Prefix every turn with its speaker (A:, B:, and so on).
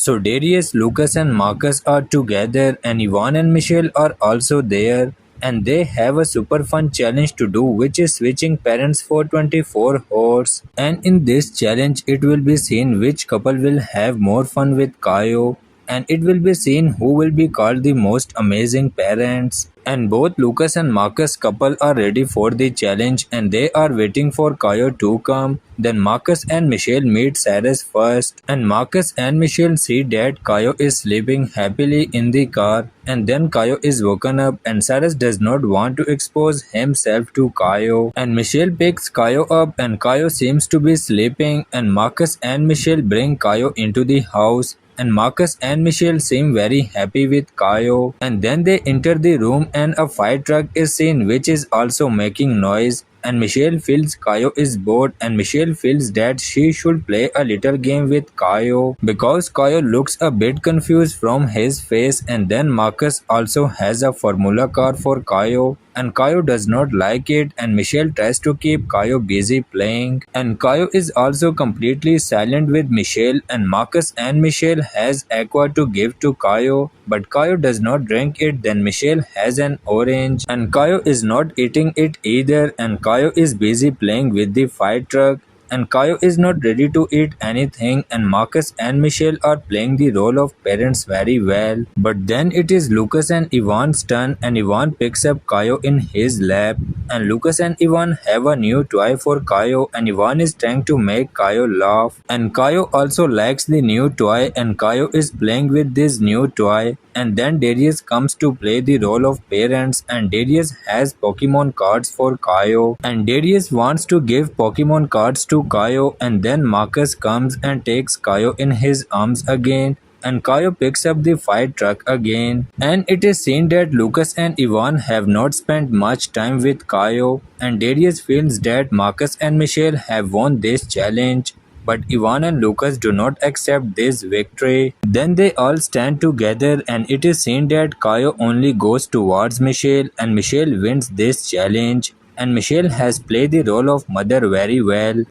A: So Darius, Lucas and Marcus are together and Ivan and Michelle are also there and they have a super fun challenge to do which is switching parents for 24 hours. And in this challenge it will be seen which couple will have more fun with Kayo and it will be seen who will be called the most amazing parents. And both Lucas and Marcus couple are ready for the challenge and they are waiting for Kayo to come. Then Marcus and Michelle meet Cyrus first and Marcus and Michelle see that Kayo is sleeping happily in the car and then Kayo is woken up and Cyrus does not want to expose himself to Kayo and Michelle picks Kayo up and Kayo seems to be sleeping and Marcus and Michelle bring Kayo into the house and Marcus and Michelle seem very happy with Kayo and then they enter the room and a fire truck is seen which is also making noise and Michelle feels Kayo is bored and Michelle feels that she should play a little game with Kayo because Kayo looks a bit confused from his face and then Marcus also has a formula car for Kayo and Kayo does not like it and Michelle tries to keep Kayo busy playing and Kayo is also completely silent with Michelle and Marcus and Michelle has aqua to give to Kayo but Kayo does not drink it. Then Michelle has an orange and Kayo is not eating it either and Kayo is busy playing with the fire truck and Kayo is not ready to eat anything and Marcus and Michelle are playing the role of parents very well. But then it is Lucas and Ivan's turn and Ivan picks up Kayo in his lap and Lucas and Ivan have a new toy for Kayo and Ivan is trying to make Kayo laugh and Kayo also likes the new toy and Kayo is playing with this new toy. And then Darius comes to play the role of parents and Darius has Pokemon cards for Kayo and Darius wants to give Pokemon cards to Kayo and then Marcus comes and takes Kayo in his arms again and Kayo picks up the fire truck again and it is seen that Lucas and Ivan have not spent much time with Kayo and Darius feels that Marcus and Michelle have won this challenge. But Ivan and Lucas do not accept this victory. Then they all stand together and it is seen that Kayo only goes towards Michelle and Michelle wins this challenge and Michelle has played the role of mother very well.